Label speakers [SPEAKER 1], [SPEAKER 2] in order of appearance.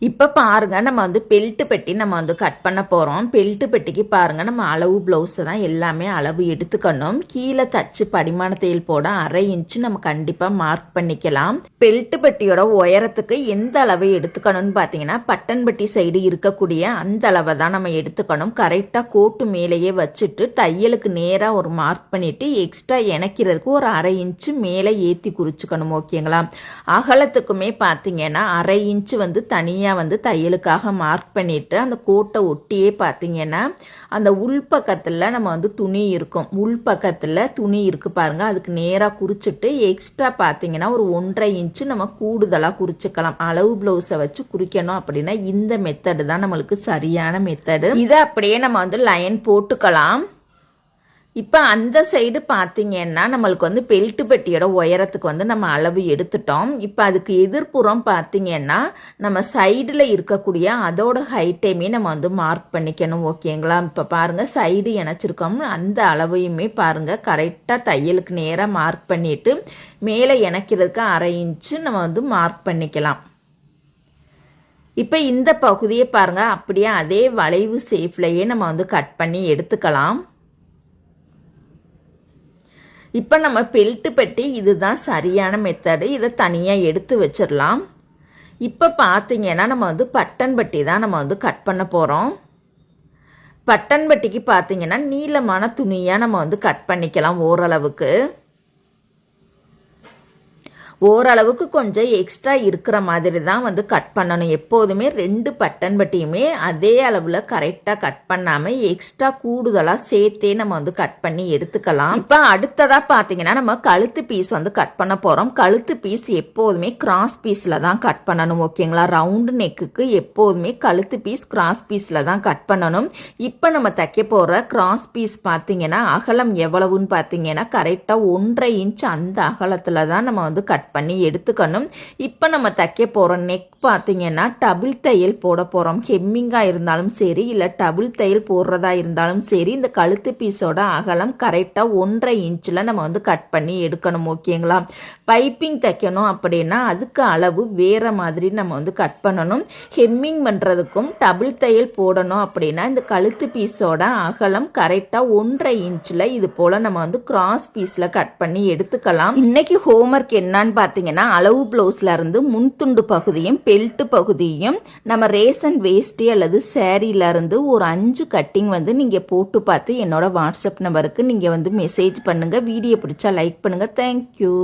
[SPEAKER 1] இப்போ பாருங்க நம்ம வந்து பெல்ட் பெட்டி நம்ம வந்து கட் பண்ண போகிறோம். பெல்ட் பெட்டிக்கு பாருங்க நம்ம அளவு ப்ளவுஸை தான் எல்லாமே அளவு எடுத்துக்கணும். கீழே தச்சு படிமான தையல் போட 1/2 இன்ச்சு நம்ம கண்டிப்பாக மார்க் பண்ணிக்கலாம். பெல்ட் பெட்டியோட உயரத்துக்கு எந்த அளவை எடுத்துக்கணும்னு பார்த்தீங்கன்னா பட்டன் பெட்டி சைடு இருக்கக்கூடிய அந்த அளவை தான் நம்ம எடுத்துக்கணும். கரெக்டாக கோட்டு மேலேயே வச்சுட்டு தையலுக்கு நேராக ஒரு மார்க் பண்ணிட்டு எக்ஸ்ட்ரா இணைக்கிறதுக்கு ஒரு 1/2 இன்ச்சு மேலே ஏற்றி குறிச்சுக்கணும். ஓகேங்களா? அகலத்துக்குமே பார்த்தீங்கன்னா 1/2 இன்ச்சு வந்து தனியாக வந்து தையலுக்காக மார்க் பண்ணிட்டு அந்த கோட்டை ஒட்டியே பார்த்தீங்கன்னா அந்த உள் பக்கத்தில் நம்ம வந்து துணி இருக்கும். உள் பக்கத்தில் துணி இருக்கு பாருங்க, அதுக்கு நேராக குறிச்சிட்டு எக்ஸ்ட்ரா பார்த்தீங்கன்னா ஒரு 1/2 இன்ச்சு நம்ம கூடுதலாக குறிச்சிக்கலாம். அளவு ப்ளவுஸை வச்சு குறிக்கணும் அப்படின்னா இந்த மெத்தடு தான் நம்மளுக்கு சரியான மெத்தடு. இதை அப்படியே நம்ம வந்து லைன் போட்டுக்கலாம். இப்போ அந்த சைடு பார்த்தீங்கன்னா நம்மளுக்கு வந்து பெல்ட் பெட்டியோட உயரத்துக்கு வந்து நம்ம அளவு எடுத்துட்டோம். இப்போ அதுக்கு எதிர்ப்புறம் பார்த்தீங்கன்னா நம்ம சைடில் இருக்கக்கூடிய அதோட ஹைட்டையுமே நம்ம வந்து மார்க் பண்ணிக்கணும். ஓகேங்களா? இப்போ பாருங்கள் சைடு இணைச்சிருக்கோம், அந்த அளவையுமே பாருங்கள் கரெக்டாக தையலுக்கு நேராக மார்க் பண்ணிவிட்டு மேலே இணைக்கிறதுக்கு 1/2 இன்ச்சு நம்ம வந்து மார்க் பண்ணிக்கலாம். இப்போ இந்த பகுதியை பாருங்கள் அப்படியே அதே வளைவு ஷேப்லையே நம்ம வந்து கட் பண்ணி எடுத்துக்கலாம். இப்போ நம்ம பெல்ட் பெட்டி இதுதான் சரியான மெத்தடு. இதை தனியாக எடுத்து வச்சிடலாம். இப்போ பார்த்தீங்கன்னா நம்ம வந்து பட்டன் பெட்டி தான் நம்ம வந்து கட் பண்ண போகிறோம். பட்டன் பெட்டிக்கு பார்த்தீங்கன்னா நீளமான துணியாக நம்ம வந்து கட் பண்ணிக்கலாம். ஓரளவுக்கு கொஞ்சம் எக்ஸ்ட்ரா இருக்கிற மாதிரி தான் வந்து கட் பண்ணணும். எப்போதுமே 2 பட்டன் பட்டியுமே அதே அளவில் கரெக்டாக கட் பண்ணாமல் எக்ஸ்ட்ரா கூடுதலாக சேர்த்தே நம்ம வந்து கட் பண்ணி எடுத்துக்கலாம். இப்போ அடுத்ததாக பார்த்தீங்கன்னா நம்ம கழுத்து பீஸ் வந்து கட் பண்ண போகிறோம். கழுத்து பீஸ் எப்போதுமே கிராஸ் பீஸில் தான் கட் பண்ணணும். ஓகேங்களா? ரவுண்டு நெக்குக்கு எப்போதுமே கழுத்து பீஸ் கிராஸ் பீஸில் தான் கட் பண்ணணும். இப்போ நம்ம தைக்க போகிற கிராஸ் பீஸ் பார்த்தீங்கன்னா அகலம் எவ்வளவுன்னு பார்த்தீங்கன்னா கரெக்டாக 1/2 இன்ச் அந்த அகலத்தில் தான் நம்ம வந்து கட் பண்ணி எடுத்துக்கணும். இப்போ நம்ம தைக்க போகிற நெக் பார்த்தீங்கன்னா டபுள் தையல் போட போகிறோம். ஹெம்மிங்காக இருந்தாலும் சரி இல்லை டபுள் தையல் போடுறதா இருந்தாலும் சரி இந்த கழுத்து பீஸோட அகலம் கரெக்டாக 1/2 இன்ச்சில் நம்ம வந்து கட் பண்ணி எடுக்கணும். ஓகேங்களா? பைப்பிங் தைக்கணும் அப்படின்னா அதுக்கு அளவு வேறு மாதிரி நம்ம வந்து கட் பண்ணணும். ஹெம்மிங் பண்ணுறதுக்கும் டபுள் தையல் போடணும் அப்படின்னா இந்த கழுத்து பீஸோட அகலம் கரெக்டாக 1/2 இன்ச்சில் இது போல் நம்ம வந்து கிராஸ் பீஸில் கட் பண்ணி எடுத்துக்கலாம். இன்னைக்கு ஹோம்ஒர்க் என்னன்னு பார்த்தீங்கன்னா அளவு ப்ளவுஸ்ல இருந்து முன்துண்டு பகுதியும் பெல்ட் பகுதியும் நம்ம ரேசன் வேஸ்டி அல்லது சேரீல இருந்து ஒரு 5 கட்டிங் வந்து நீங்க போட்டு பார்த்து என்னோட வாட்ஸ்அப் நம்பருக்கு நீங்க வந்து மெசேஜ் பண்ணுங்க. வீடியோ பிடிச்சா லைக் பண்ணுங்க. தேங்க்யூ.